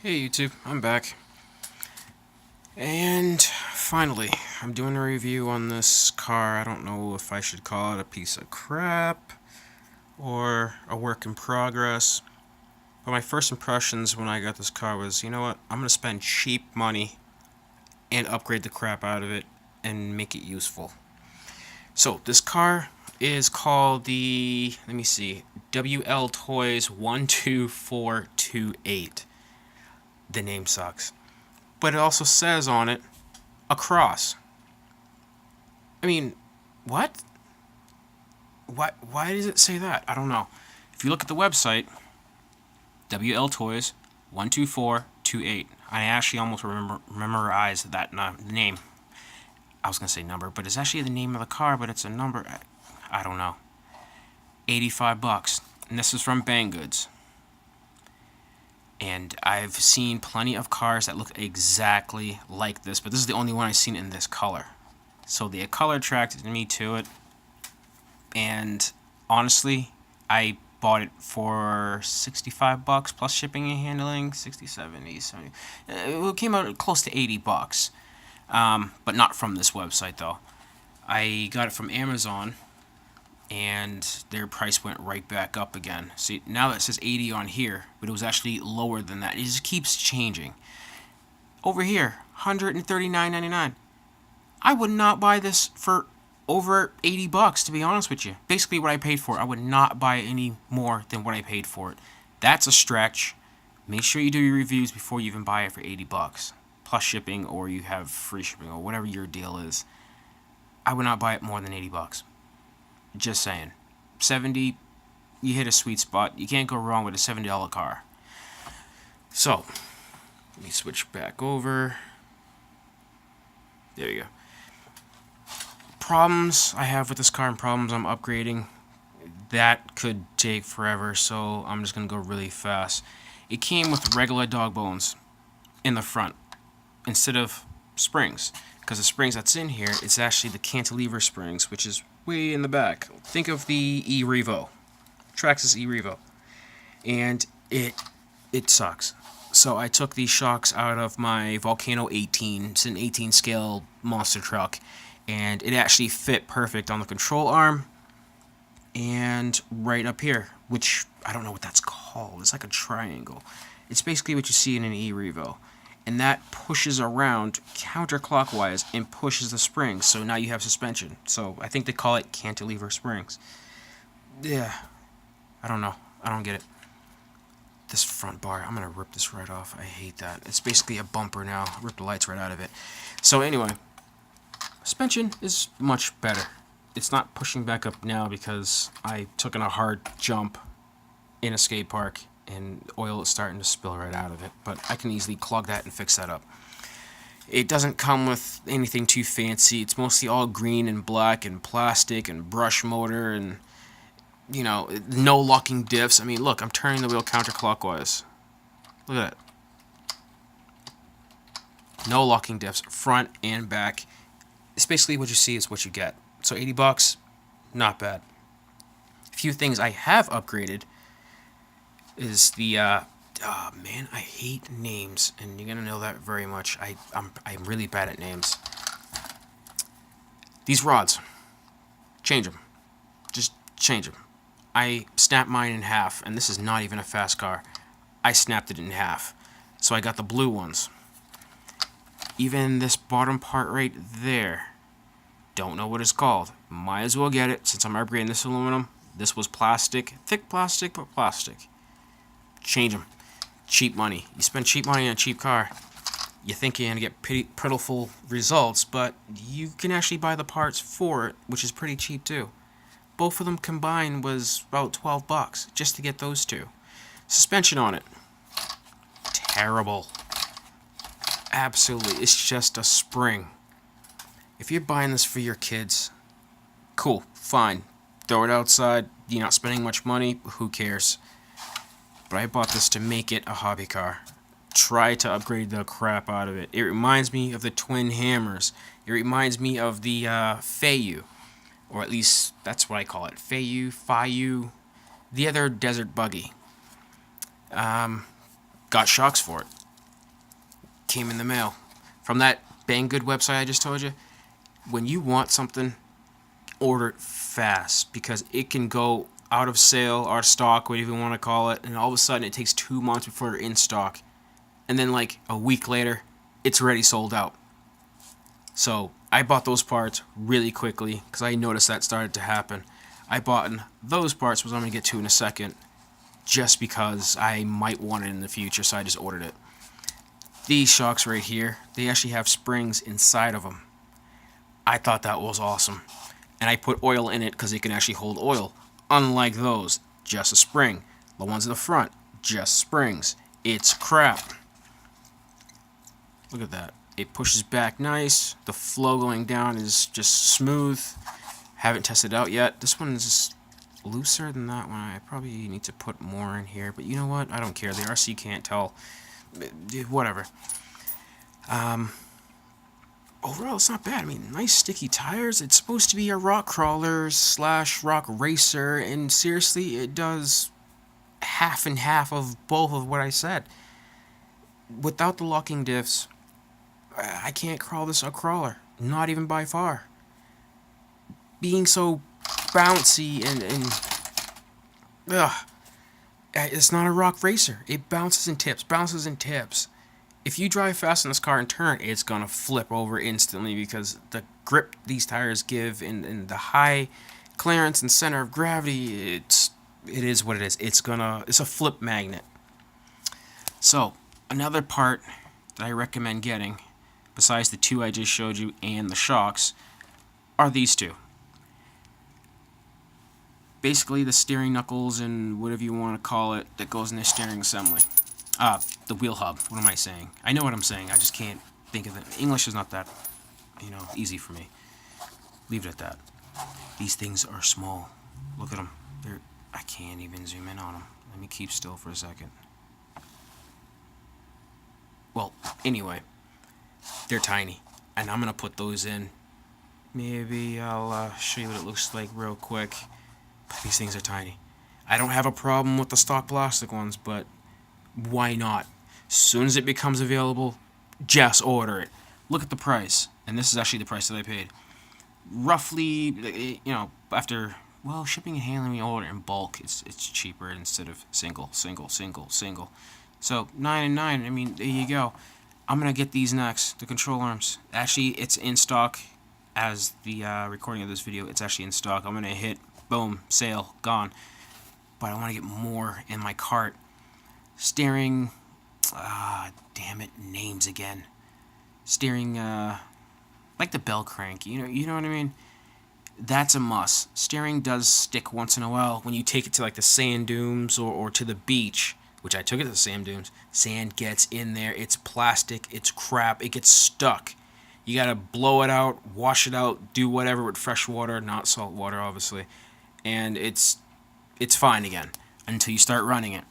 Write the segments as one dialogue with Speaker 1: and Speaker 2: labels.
Speaker 1: Hey YouTube, I'm back. And finally, I'm doing a review on this car. I don't know if I should call it a piece of crap or a work in progress. But my first impressions when I got this car was, you know what, I'm going to spend cheap money and upgrade the crap out of it and make it useful. So, this car is called the, let me see, WLToys 12428. The name sucks. But it also says on it, a cross. I mean, what? Why does it say that? I don't know. If you look at the website, WLToys 12428. I actually almost memorized that name. I was going to say number, but it's actually the name of the car, but it's a number. I don't know. 85 bucks. And this is from Banggood. And I've seen plenty of cars that look exactly like this, but this is the only one I've seen in this color. So the color attracted me to it, and honestly, I bought it for 65 bucks plus shipping and handling, 60, 70, 70. It came out close to 80 bucks, but not from this website though. I got it from Amazon, and their price went right back up again. See, now that says 80 on here, but it was actually lower than that. It just keeps changing. Over here, $139.99. I would not buy this for over 80 bucks, to be honest with you. Basically what I paid for it. I would not buy it any more than what I paid for it. That's a stretch. Make sure you do your reviews before you even buy it for 80 bucks. Plus shipping, or you have free shipping, or whatever your deal is. I would not buy it more than 80 bucks. Just saying. 70, you hit a sweet spot. You can't go wrong with a $70 car. So, let me switch back over. There you go. Problems I have with this car and problems I'm upgrading, that could take forever, so I'm just going to go really fast. It came with regular dog bones in the front instead of springs. Because the springs that's in here, it's actually the cantilever springs, which is way in the back. Think of the e-Revo, Traxxas e-Revo, and it sucks. So I took these shocks out of my Volcano 18. It's an 18 scale monster truck, and it actually fit perfect on the control arm and right up here, which I don't know what that's called. It's like a triangle. It's basically what you see in an e-Revo. And that pushes around counterclockwise and pushes the springs, so now you have suspension. So I think they call it cantilever springs. Yeah, I don't know. I don't get it. This front bar, I'm gonna rip this right off. I hate that. It's basically a bumper now. Rip the lights right out of it. So anyway, suspension is much better. It's not pushing back up now because I took in a hard jump in a skate park, and oil is starting to spill right out of it, but I can easily clog that and fix that up. It doesn't come with anything too fancy. It's mostly all green and black and plastic and brush motor and, you know, no locking diffs. I mean, look, I'm turning the wheel counterclockwise. Look at that. No locking diffs, front and back. It's basically what you see is what you get. So 80 bucks, not bad. A few things I have upgraded is the oh man, I hate names, and you're gonna know that very much. I'm really bad at names. These rods, change them. Just change them. I snapped mine in half, and this is not even a fast car. I snapped it in half, so I got the blue ones. Even this bottom part right there, don't know what it's called. Might as well get it since I'm upgrading this aluminum. This was plastic, thick plastic, but plastic. Change them. Cheap money. You spend cheap money on a cheap car, you think you're going to get pitiful results, but you can actually buy the parts for it, which is pretty cheap too. Both of them combined was about 12 bucks just to get those two. Suspension on it, terrible. Absolutely, it's just a spring. If you're buying this for your kids, cool, fine. Throw it outside, you're not spending much money, who cares? But I bought this to make it a hobby car. Try to upgrade the crap out of it. It reminds me of the Twin Hammers. It reminds me of the Fayu. Or at least, that's what I call it. Fayu. The other desert buggy. Got shocks for it. came in the mail from that Banggood website I just told you. When you want something, order it fast, because it can go out of sale, out of stock, whatever you want to call it, and all of a sudden it takes 2 months before they're in stock, and then like a week later it's already sold out. So I bought those parts really quickly because I noticed that started to happen. I bought those parts, which I'm going to get to in a second, just because I might want it in the future, so I just ordered it. These shocks right here, they actually have springs inside of them. I thought that was awesome. And I put oil in it because it can actually hold oil. Unlike those, just a spring. The ones in the front, just springs. It's crap. Look at that. It pushes back nice. The flow going down is just smooth. Haven't tested it out yet. This one is just looser than that one. I probably need to put more in here, but you know what? I don't care. The RC can't tell. Whatever. Overall, it's not bad. I mean, nice sticky tires. It's supposed to be a rock crawler / rock racer, and seriously, it does half and half of both of what I said. Without the locking diffs, I can't call this a crawler. Not even by far. Being so bouncy and it's not a rock racer. It bounces and tips, bounces and tips. If you drive fast in this car and turn, it's gonna flip over instantly because the grip these tires give and the high clearance and center of gravity, it is what it is. It's a flip magnet. So another part that I recommend getting, besides the two I just showed you and the shocks, are these two. Basically the steering knuckles and whatever you want to call it that goes in the steering assembly. The wheel hub. What am I saying? I know what I'm saying. I just can't think of it. English is not that, easy for me. Leave it at that. These things are small. Look at them. I can't even zoom in on them. Let me keep still for a second. Well, anyway, they're tiny, and I'm gonna put those in. Maybe I'll show you what it looks like real quick. But these things are tiny. I don't have a problem with the stock plastic ones, but why not? As soon as it becomes available, just order it. Look at the price, and this is actually the price that I paid. Roughly, after shipping and handling, we order in bulk. It's cheaper instead of single. So $9.99. I mean, there you go. I'm gonna get these next. The control arms. Actually, it's in stock as the recording of this video. It's actually in stock. I'm gonna hit boom, sale, gone. But I want to get more in my cart. Steering, damn it, names again. Steering, like the bell crank, you know what I mean? That's a must. Steering does stick once in a while when you take it to like the sand dunes or to the beach, which I took it to the sand dunes. Sand gets in there, it's plastic, it's crap, it gets stuck. You gotta blow it out, wash it out, do whatever with fresh water, not salt water, obviously. And it's fine again until you start running it.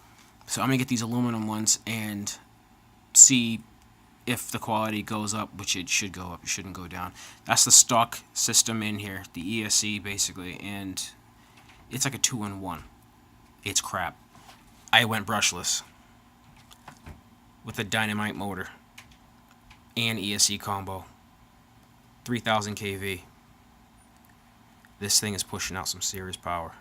Speaker 1: So I'm gonna get these aluminum ones and see if the quality goes up, which it should go up. It shouldn't go down. That's the stock system in here, the ESC basically, and it's like a 2-in-1. It's crap. I went brushless with a dynamite motor and ESC combo, 3000 kV. This thing is pushing out some serious power.